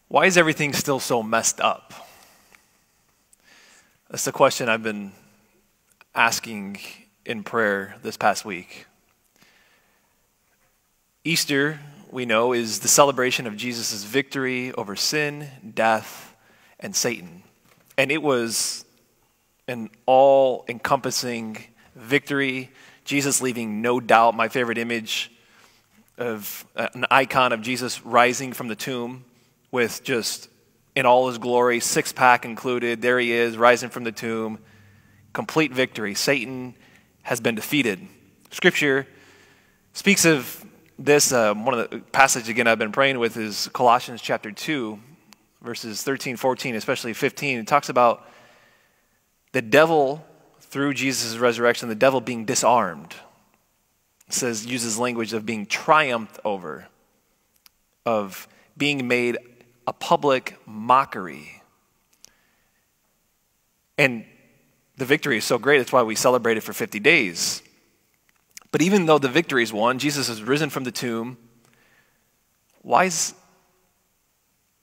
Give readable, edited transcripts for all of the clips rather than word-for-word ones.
Why is everything still so messed up? That's the question I've been asking in prayer this past week. Easter, we know, is the celebration of Jesus' victory over sin, death, and Satan. And it was an all-encompassing victory, Jesus leaving no doubt. My favorite image of an icon of Jesus rising from the tomb with just in all his glory, six-pack included. There he is, rising from the tomb. Complete victory. Satan has been defeated. Scripture speaks of this. One of the passages, again, I've been praying with is Colossians chapter 2, verses 13, 14, especially 15. It talks about the devil, through Jesus' resurrection, the devil being disarmed. It says, uses language of being triumphed over, of being made a public mockery. And the victory is so great, that's why we celebrate it for 50 days. But even though the victory is won, Jesus has risen from the tomb, why is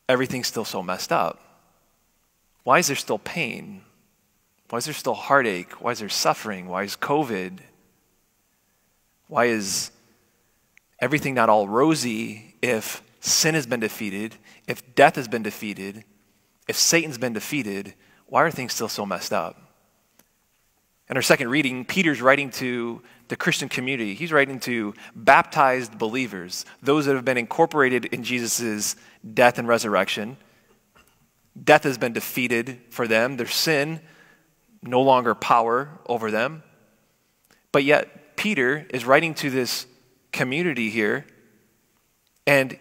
everything still so messed up? Why is there still pain? Why is there still heartache? Why is there suffering? Why is COVID? Why is everything not all rosy if sin has been defeated, if death has been defeated, if Satan's been defeated? Why are things still so messed up? In our second reading, Peter's writing to the Christian community. He's writing to baptized believers, those that have been incorporated in Jesus' death and resurrection. Death has been defeated for them. Their sin no longer power over them. But yet, Peter is writing to this community here, and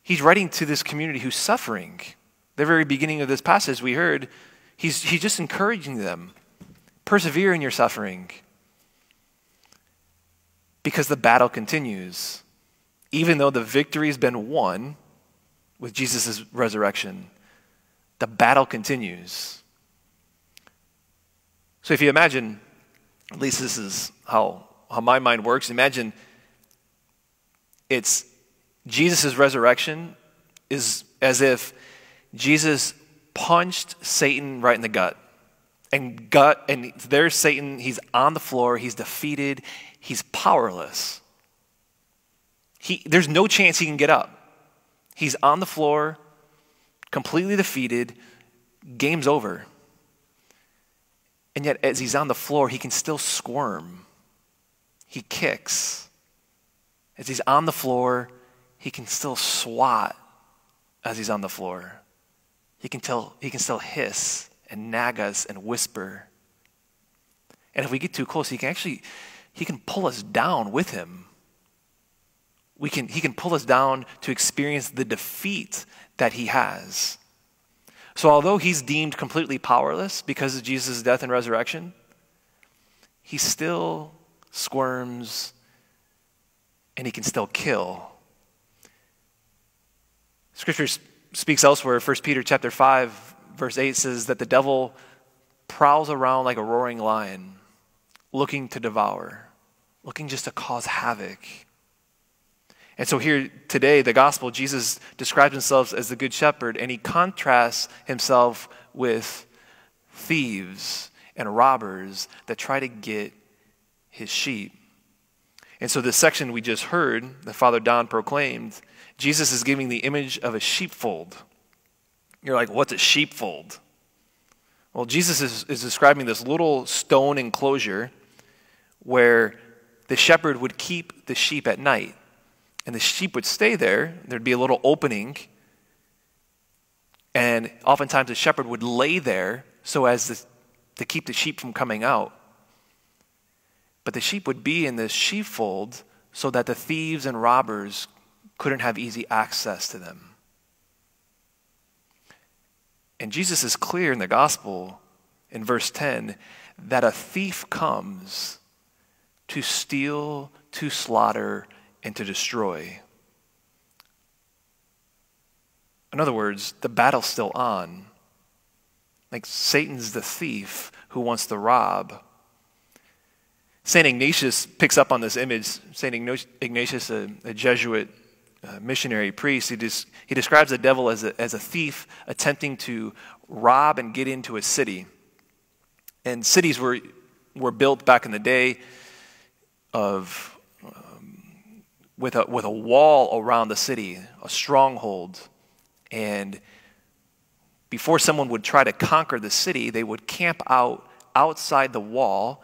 he's writing to this community who's suffering. The very beginning of this passage we heard, he's just encouraging them. Persevere in your suffering. Because the battle continues. Even though the victory has been won with Jesus' resurrection, the battle continues. So if you imagine, at least this is how my mind works, imagine it's Jesus' resurrection is as if Jesus punched Satan right in the gut. And there's Satan, he's on the floor, he's defeated, he's powerless. There's no chance he can get up. He's on the floor, completely defeated, game's over. And yet as he's on the floor, he can still squirm. He kicks. As he's on the floor, he can still swat as he's on the floor. He can still hiss and nag us and whisper. And if we get too close, he can pull us down with him. He can pull us down to experience the defeat that he has. So although he's deemed completely powerless because of Jesus' death and resurrection, he still squirms and he can still kill. Scripture speaks elsewhere, 1 Peter chapter 5, verse 8 says that the devil prowls around like a roaring lion, looking to devour, looking just to cause havoc. And so here today, the gospel, Jesus describes himself as the good shepherd, and he contrasts himself with thieves and robbers that try to get his sheep. And so this section we just heard, that Father Don proclaimed, Jesus is giving the image of a sheepfold. You're like, what's a sheepfold? Well, Jesus is describing this little stone enclosure where the shepherd would keep the sheep at night. And the sheep would stay there. There'd be a little opening. And oftentimes the shepherd would lay there so as to keep the sheep from coming out. But the sheep would be in this sheepfold so that the thieves and robbers couldn't have easy access to them. And Jesus is clear in the gospel in verse 10 that a thief comes to steal, to slaughter, and to destroy. In other words, the battle's still on. Like Satan's the thief who wants to rob. St. Ignatius picks up on this image. St. Ignatius, a Jesuit missionary priest, he describes the devil as a thief attempting to rob and get into a city. And cities were built back in the day with a wall around the city, a stronghold. And before someone would try to conquer the city, they would camp outside the wall,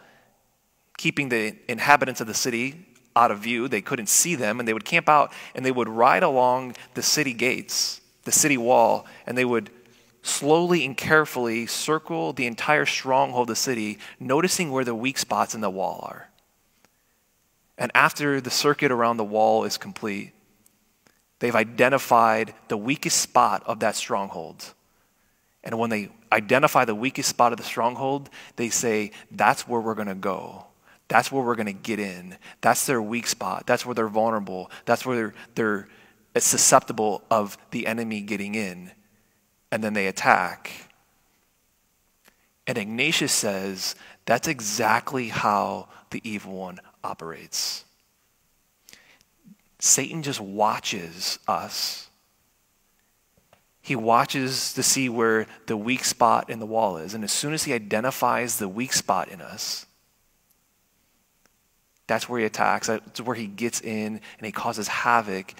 keeping the inhabitants of the city out of view. They couldn't see them, and they would camp out, and they would ride along the city gates, the city wall, and they would slowly and carefully circle the entire stronghold of the city, noticing where the weak spots in the wall are. And after the circuit around the wall is complete, they've identified the weakest spot of that stronghold. And when they identify the weakest spot of the stronghold, they say, that's where we're going to go. That's where we're going to get in. That's their weak spot. That's where they're vulnerable. That's where they're susceptible of the enemy getting in. And then they attack. And Ignatius says that's exactly how the evil one operates. Satan just watches us. He watches to see where the weak spot in the wall is. And as soon as he identifies the weak spot in us, that's where he attacks. That's where he gets in and he causes havoc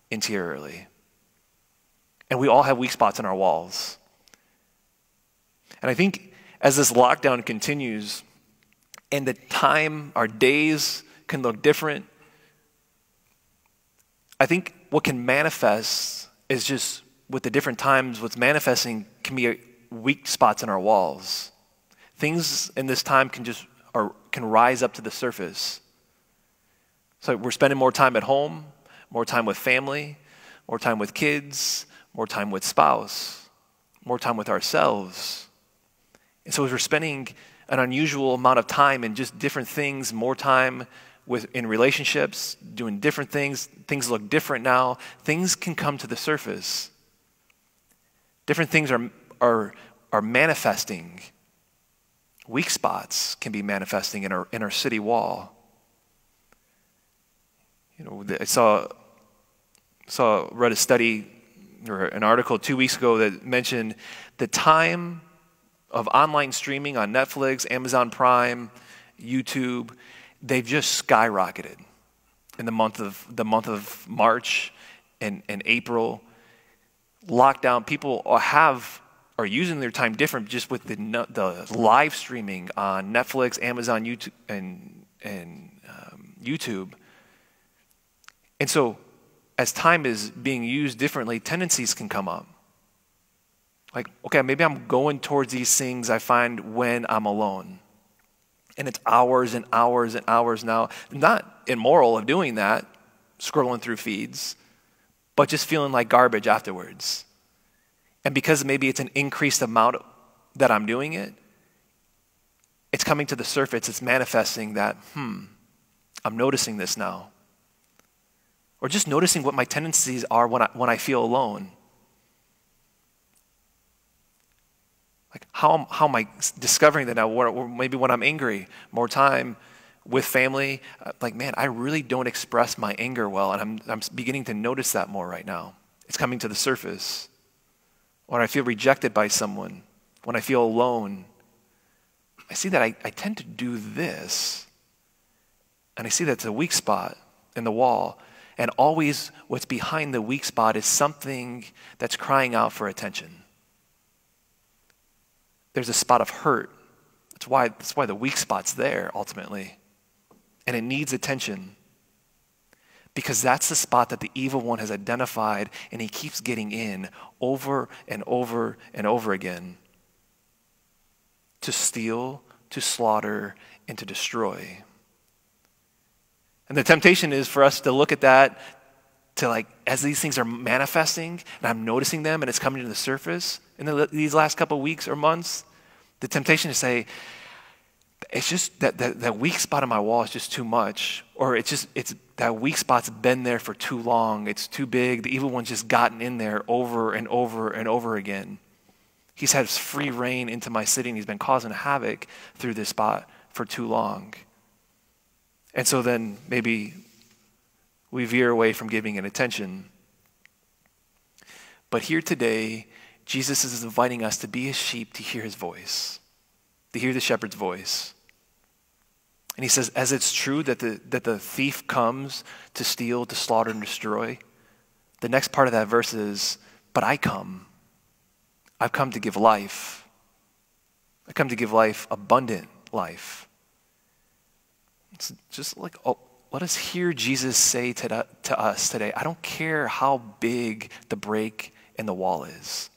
interiorly. And we all have weak spots in our walls. And I think as this lockdown continues and the time, our days can look different, I think what can manifest is just with the different times, what's manifesting can be weak spots in our walls. Things in this time can rise up to the surface. So we're spending more time at home, more time with family, more time with kids, more time with spouse, more time with ourselves. And so as we're spending an unusual amount of time in just different things, more time in relationships, doing different things look different now, things can come to the surface. Different things are manifesting. Weak spots can be manifesting in our city wall. You know, I read a study or an article 2 weeks ago that mentioned the time of online streaming on Netflix, Amazon Prime, YouTube, they've just skyrocketed in the month of March and April. Lockdown, people are using their time different just with the live streaming on Netflix, Amazon, YouTube, and YouTube. And so as time is being used differently, tendencies can come up. Like, okay, maybe I'm going towards these things I find when I'm alone. And it's hours and hours and hours now. Not immoral of doing that, scrolling through feeds, but just feeling like garbage afterwards. And because maybe it's an increased amount that I'm doing it, it's coming to the surface, it's manifesting that, I'm noticing this now. Or just noticing what my tendencies are when I feel alone. Like how am I discovering that now? Or maybe when I'm angry, more time with family. Like, man, I really don't express my anger well, and I'm beginning to notice that more right now. It's coming to the surface. When I feel rejected by someone, when I feel alone, I see that I tend to do this, and I see that it's a weak spot in the wall. And always what's behind the weak spot is something that's crying out for attention. There's a spot of hurt. That's why the weak spot's there ultimately. And it needs attention. Because that's the spot that the evil one has identified, and he keeps getting in over and over and over again to steal, to slaughter, and to destroy. And the temptation is for us to look at that, to like, as these things are manifesting, and I'm noticing them, and it's coming to the surface in these last couple of weeks or months, the temptation to say, it's just that weak spot on my wall is just too much, or it's that weak spot's been there for too long, it's too big, the evil one's just gotten in there over and over and over again. He's had free reign into my city, and he's been causing havoc through this spot for too long. And so then maybe we veer away from giving it attention. But here today, Jesus is inviting us to be his sheep, to hear his voice, to hear the shepherd's voice. And he says, as it's true that the thief comes to steal, to slaughter, and destroy, the next part of that verse is, but I come. I've come to give life. I come to give life, abundant life. It's just like, let us hear Jesus say to us today, I don't care how big the break in the wall is.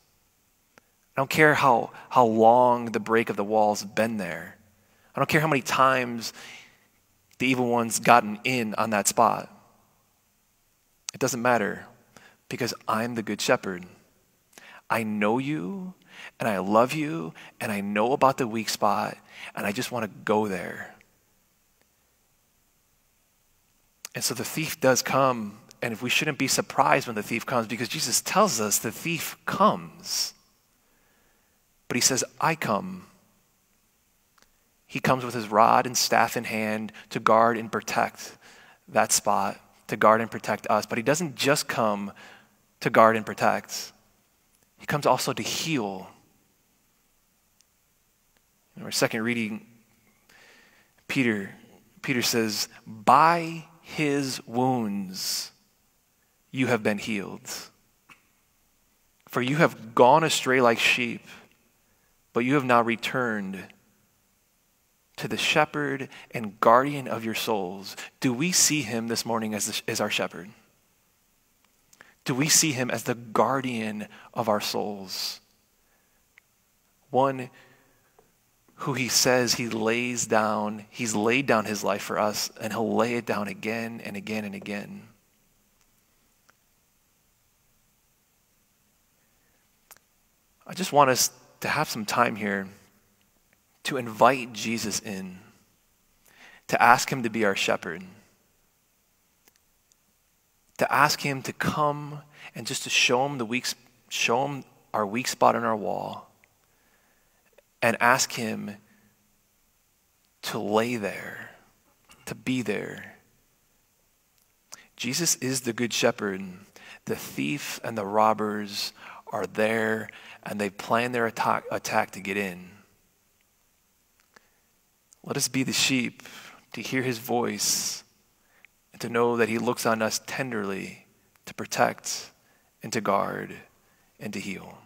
I don't care how long the break of the wall's been there. I don't care how many times the evil one's gotten in on that spot. It doesn't matter, because I'm the good shepherd. I know you, and I love you, and I know about the weak spot, and I just want to go there. And so the thief does come, and if we shouldn't be surprised when the thief comes, because Jesus tells us the thief comes. But he says, I come. He comes with his rod and staff in hand to guard and protect that spot, to guard and protect us. But he doesn't just come to guard and protect. He comes also to heal. In our second reading, Peter says, by his wounds you have been healed. For you have gone astray like sheep, but you have now returned to the shepherd and guardian of your souls. Do we see him this morning as our shepherd? Do we see him as the guardian of our souls? One who he says he's laid down his life for us, and he'll lay it down again and again and again. I just want us to have some time here to invite Jesus in, to ask him to be our shepherd, to ask him to come and just to show him our weak spot in our wall, and ask him to lay there, to be there. Jesus is the good shepherd. The thief and the robbers are there, and they plan their attack to get in. Let us be the sheep, to hear his voice, and to know that he looks on us tenderly to protect and to guard and to heal.